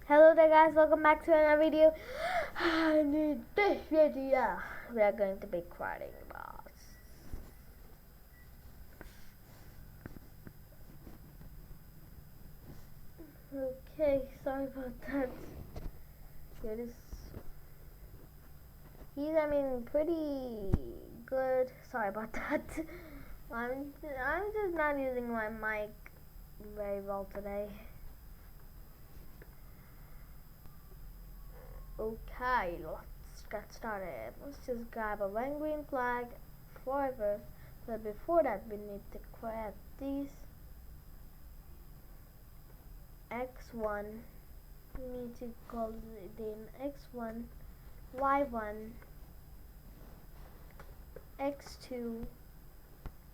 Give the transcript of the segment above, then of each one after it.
Hello there guys, welcome back to another video. And in this video, we are going to be creating boss. Okay, sorry about that. Here it is. He's, pretty good. Sorry about that. I'm just not using my mic very well today. Okay, let's get started. Let's just grab a one green flag forever. But before that, we need to create these x1. We need to call it in x1, y1, x2,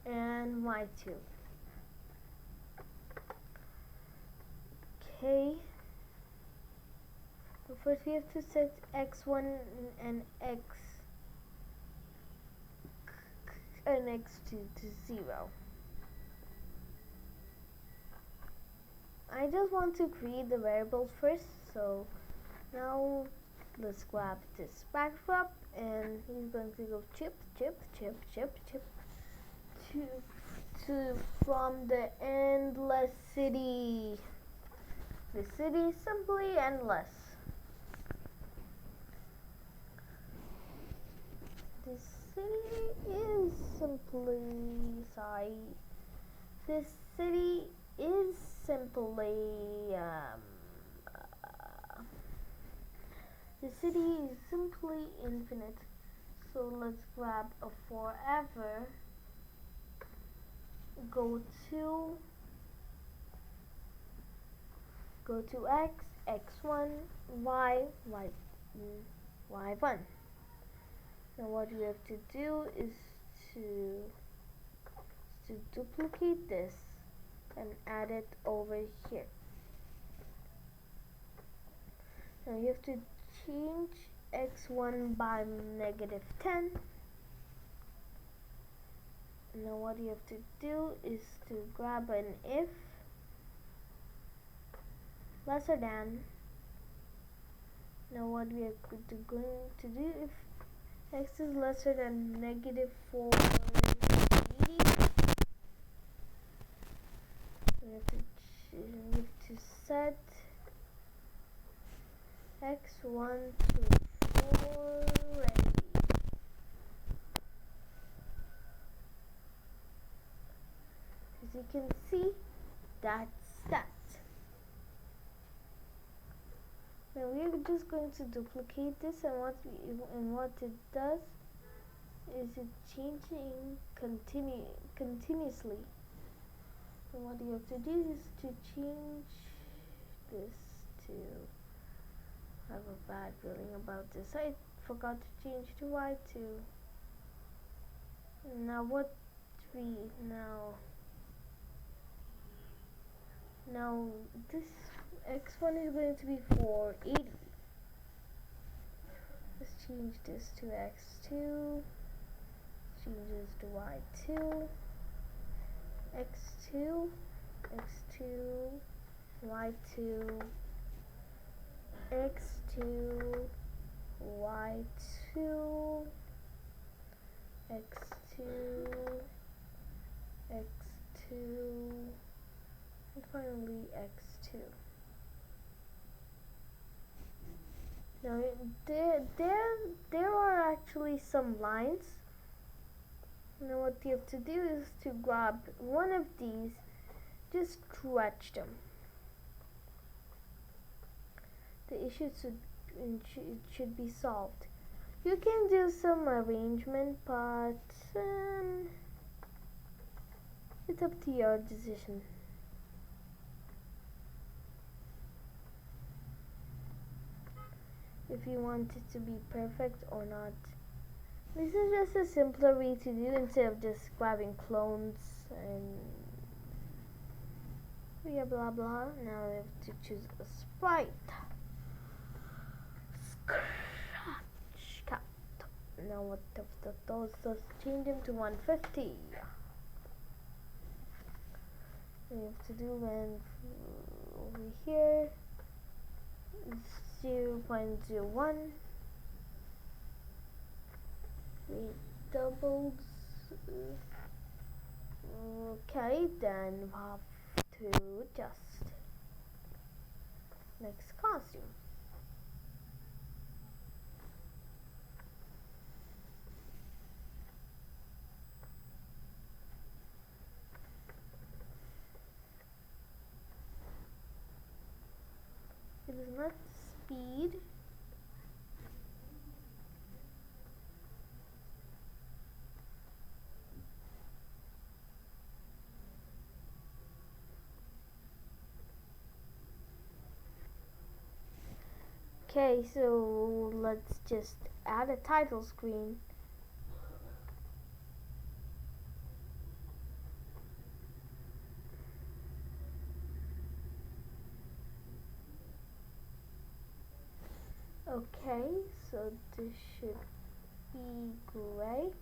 and y2. Okay. But first we have to set x1 and x2 to 0. I just want to create the variables first, so now let's grab this backdrop and he's going to go chip to from the endless city. The city is simply endless. This city is simply infinite. So let's grab a forever. Go to x1, y1. Now what you have to do is to duplicate this and add it over here. Now you have to change x1 by -10. Now what you have to do is to grab an if lesser than. Now what we are going to do if x is lesser than -480, we have to set x1 to 480. As you can see, that's that. Now we are just going to duplicate this, and what it does is it changing continuously. And what you have to do is to change this to. I have a bad feeling about this. I forgot to change to y2. Now now this x1 is going to be 480. Let's change this to x2. Change this to y2. x2, y2, x2, y2, x2, and finally x2. Now there are actually some lines. Now what you have to do is to grab one of these, just stretch them. The issue should be solved. You can do some arrangement, but it's up to your decision. If you want it to be perfect or not. This is just a simpler way to do instead of just grabbing clones and blah blah. Now we have to choose a sprite. Scratch cat. Now what those change them to 150. We have to do when over here 0.01. We doubled. Okay, then we have to adjust. Next costume. It is not speed. Okay, so let's just add a title screen. Okay, so this should be gray.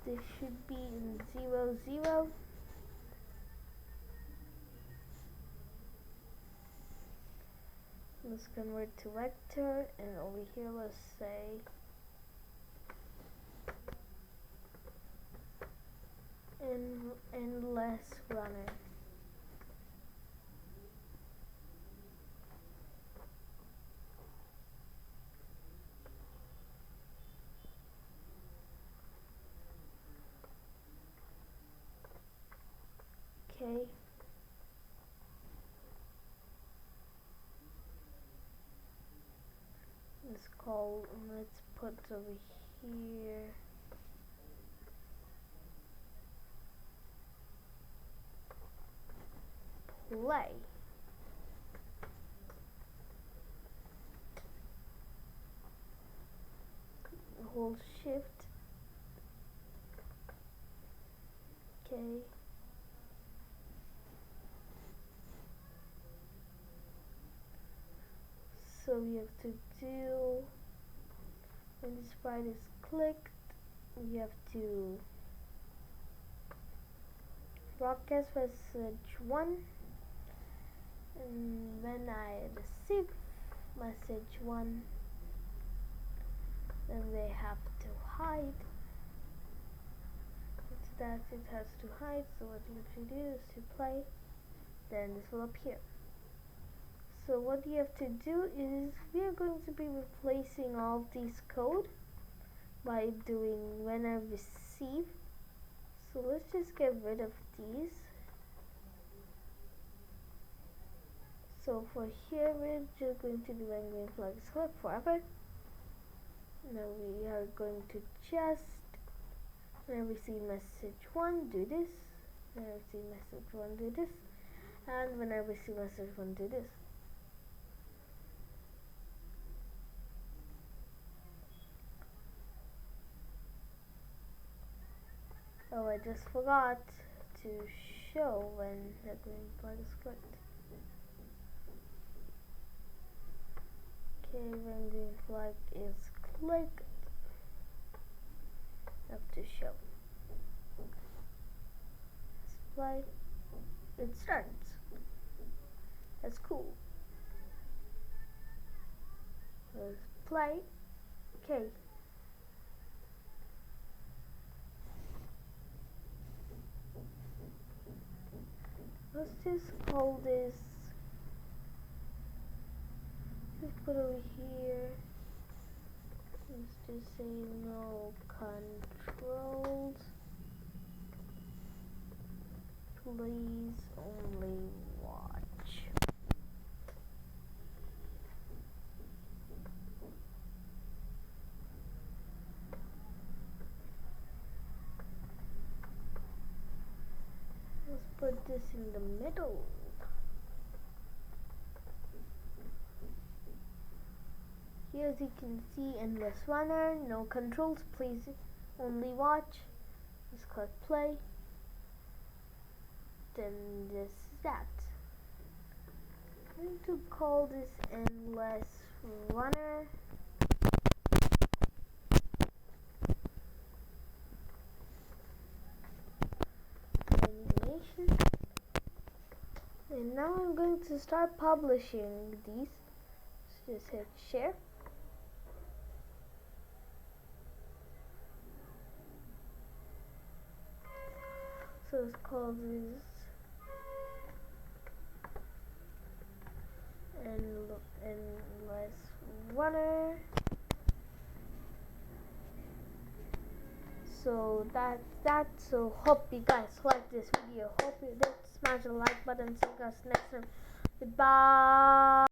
This should be in 0, 0. Let's convert to vector, and over here let's say endless runner. Okay. Let's put over here play. Hold shift. Okay. So we have to do, when the sprite is clicked, we have to broadcast message 1, and when I receive message 1, then they have to hide. It's that it has to hide, so what you have to do is to play, then this will appear. So what you have to do is, we are going to be replacing all these code by doing when I receive. So let's just get rid of these. So for here we're just going to do when green flag is clicked forever. Now we are going to just, when I receive message 1, do this. When I receive message 1, do this. And when I receive message 1, do this. Oh, I just forgot to show when the green flag is clicked. Okay, when green flag is clicked, I have to show. Let's play. It starts. That's cool. Let's play. Okay. Let's just call this, just put over here, let's just say no controls, please only watch. Let's put this in the middle. Here, as you can see, endless runner, no controls, please only watch. Let's click play. Then this is that. I'm going to call this endless runner. And now I'm going to start publishing these. So just hit share. So it's called this endless runner. So that's that. So hope you guys like this video. Hope you did smash the like button. See you guys next time. Goodbye.